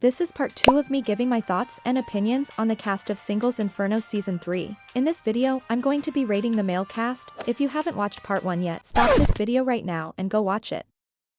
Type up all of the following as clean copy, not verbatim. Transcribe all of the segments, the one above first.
This is part 2 of me giving my thoughts and opinions on the cast of Singles Inferno Season 3. In this video, I'm going to be rating the male cast. If you haven't watched part 1 yet, stop this video right now and go watch it.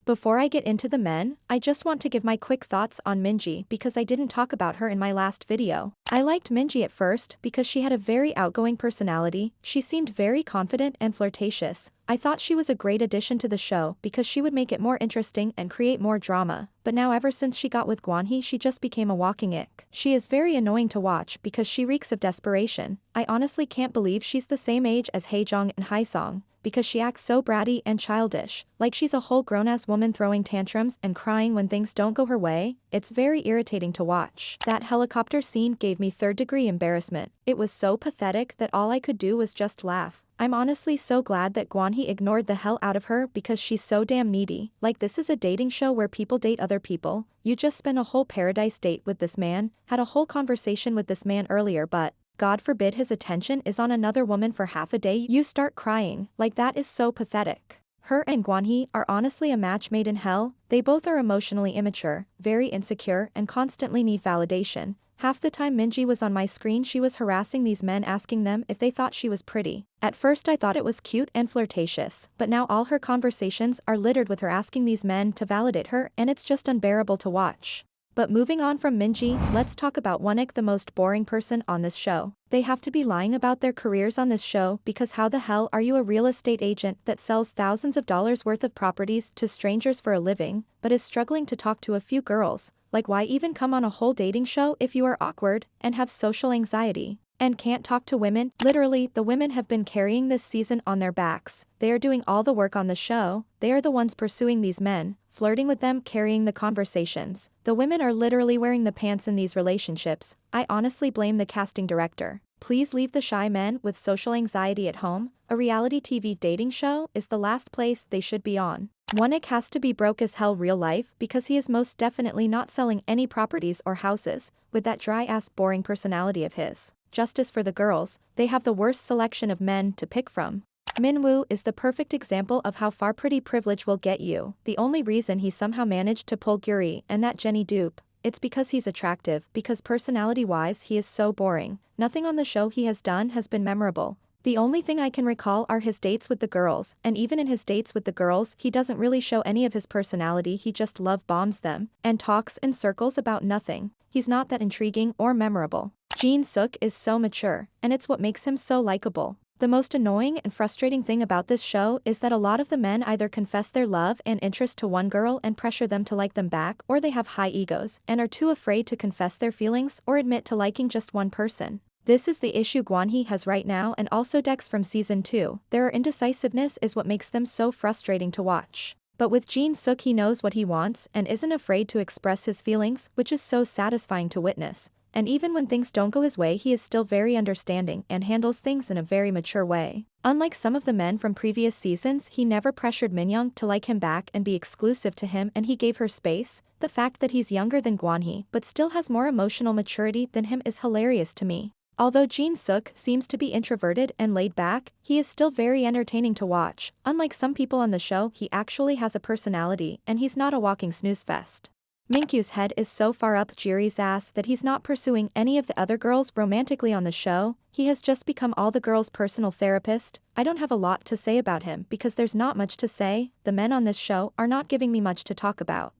Before I get into the men, I just want to give my quick thoughts on Minji because I didn't talk about her in my last video. I liked Minji at first because she had a very outgoing personality, she seemed very confident and flirtatious. I thought she was a great addition to the show because she would make it more interesting and create more drama, but now ever since she got with Guan, she just became a walking ick. She is very annoying to watch because she reeks of desperation. I honestly can't believe she's the same age as Haejong and Haesong, because she acts so bratty and childish, like she's a whole grown-ass woman throwing tantrums and crying when things don't go her way. It's very irritating to watch. That helicopter scene gave me third-degree embarrassment. It was so pathetic that all I could do was just laugh. I'm honestly so glad that Guan ignored the hell out of her because she's so damn needy. Like, this is a dating show where people date other people. You just spent a whole paradise date with this man, had a whole conversation with this man earlier, but God forbid his attention is on another woman for half a day, you start crying. Like, that is so pathetic. Her and Guan are honestly a match made in hell. They both are emotionally immature, very insecure, and constantly need validation. Half the time Minji was on my screen, she was harassing these men, asking them if they thought she was pretty. At first I thought it was cute and flirtatious, but now all her conversations are littered with her asking these men to validate her, and it's just unbearable to watch. But moving on from Minji, let's talk about Woonik, the most boring person on this show. They have to be lying about their careers on this show because how the hell are you a real estate agent that sells thousands of dollars worth of properties to strangers for a living, but is struggling to talk to a few girls? Like, why even come on a whole dating show if you are awkward and have social anxiety and can't talk to women? Literally, the women have been carrying this season on their backs. They are doing all the work on the show. They are the ones pursuing these men, flirting with them, carrying the conversations. The women are literally wearing the pants in these relationships. I honestly blame the casting director. Please leave the shy men with social anxiety at home. A reality TV dating show is the last place they should be on. Woonik has to be broke as hell real life because he is most definitely not selling any properties or houses with that dry-ass boring personality of his. Justice for the girls, they have the worst selection of men to pick from. Minwoo is the perfect example of how far pretty privilege will get you. The only reason he somehow managed to pull Gyuri and that Jenny dupe, it's because he's attractive, because personality-wise he is so boring. Nothing on the show he has done has been memorable. The only thing I can recall are his dates with the girls, and even in his dates with the girls he doesn't really show any of his personality, he just love bombs them, and talks in circles about nothing. He's not that intriguing or memorable. Jin-suk is so mature, and it's what makes him so likable. The most annoying and frustrating thing about this show is that a lot of the men either confess their love and interest to one girl and pressure them to like them back, or they have high egos and are too afraid to confess their feelings or admit to liking just one person. This is the issue Guan has right now, and also Dex from season 2. Their indecisiveness is what makes them so frustrating to watch. But with Jin-suk, he knows what he wants and isn't afraid to express his feelings, which is so satisfying to witness. And even when things don't go his way, he is still very understanding and handles things in a very mature way. Unlike some of the men from previous seasons, he never pressured Miyoung to like him back and be exclusive to him, and he gave her space. The fact that he's younger than Guan but still has more emotional maturity than him is hilarious to me. Although Jin-suk seems to be introverted and laid back, he is still very entertaining to watch. Unlike some people on the show, he actually has a personality and he's not a walking snooze fest. Minkyu's head is so far up Jiri's ass that he's not pursuing any of the other girls romantically on the show. He has just become all the girls' personal therapist. I don't have a lot to say about him because there's not much to say. The men on this show are not giving me much to talk about.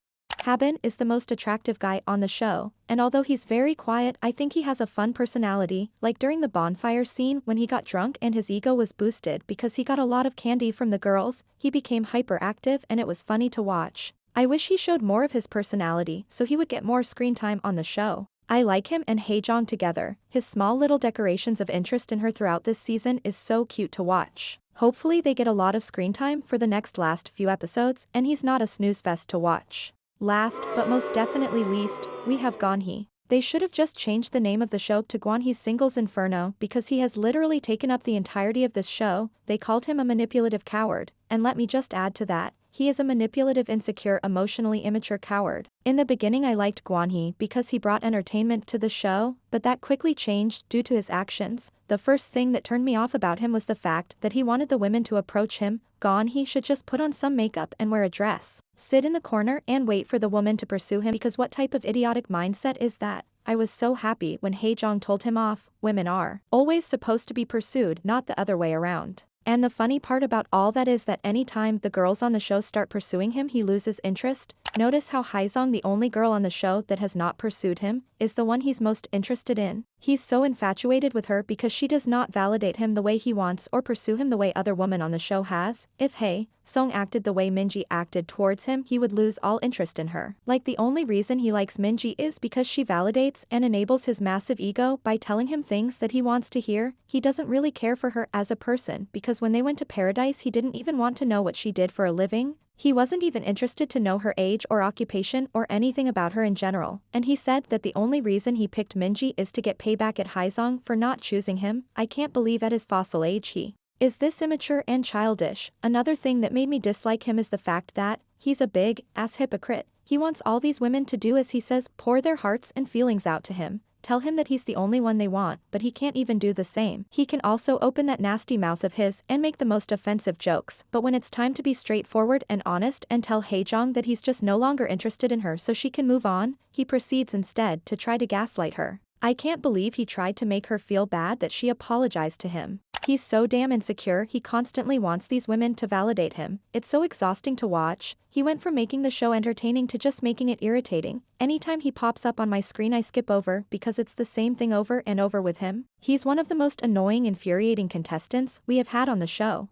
Habin is the most attractive guy on the show, and although he's very quiet, I think he has a fun personality. Like during the bonfire scene when he got drunk and his ego was boosted because he got a lot of candy from the girls, he became hyperactive and it was funny to watch. I wish he showed more of his personality so he would get more screen time on the show. I like him and Haejong together. His small little decorations of interest in her throughout this season is so cute to watch. Hopefully they get a lot of screen time for the last few episodes and he's not a snooze fest to watch. Last, but most definitely least, we have Guan. They should have just changed the name of the show to Guan's Singles Inferno because he has literally taken up the entirety of this show. They called him a manipulative coward, and let me just add to that, he is a manipulative, insecure, emotionally immature coward. In the beginning I liked Guan because he brought entertainment to the show, but that quickly changed due to his actions. The first thing that turned me off about him was the fact that he wanted the women to approach him. Guan should just put on some makeup and wear a dress, sit in the corner and wait for the woman to pursue him, because what type of idiotic mindset is that? I was so happy when Miyoung told him off. Women are always supposed to be pursued, not the other way around. And the funny part about all that is that anytime the girls on the show start pursuing him, he loses interest. Notice how Miyoung, the only girl on the show that has not pursued him, is the one he's most interested in. He's so infatuated with her because she does not validate him the way he wants or pursue him the way other women on the show has. If Miyoung acted the way Minji acted towards him, he would lose all interest in her. Like, the only reason he likes Minji is because she validates and enables his massive ego by telling him things that he wants to hear. He doesn't really care for her as a person, because when they went to paradise he didn't even want to know what she did for a living. He wasn't even interested to know her age or occupation or anything about her in general, and he said that the only reason he picked Minji is to get payback at Miyoung for not choosing him. I can't believe at his fossil age he is this immature and childish. Another thing that made me dislike him is the fact that he's a big-ass hypocrite. He wants all these women to do as he says, pour their hearts and feelings out to him, tell him that he's the only one they want, but he can't even do the same. He can also open that nasty mouth of his and make the most offensive jokes, but when it's time to be straightforward and honest and tell Miyoung that he's just no longer interested in her so she can move on, he proceeds instead to try to gaslight her. I can't believe he tried to make her feel bad that she apologized to him. He's so damn insecure, he constantly wants these women to validate him. It's so exhausting to watch. He went from making the show entertaining to just making it irritating. Anytime he pops up on my screen I skip over because it's the same thing over and over with him. He's one of the most annoying, infuriating contestants we have had on the show.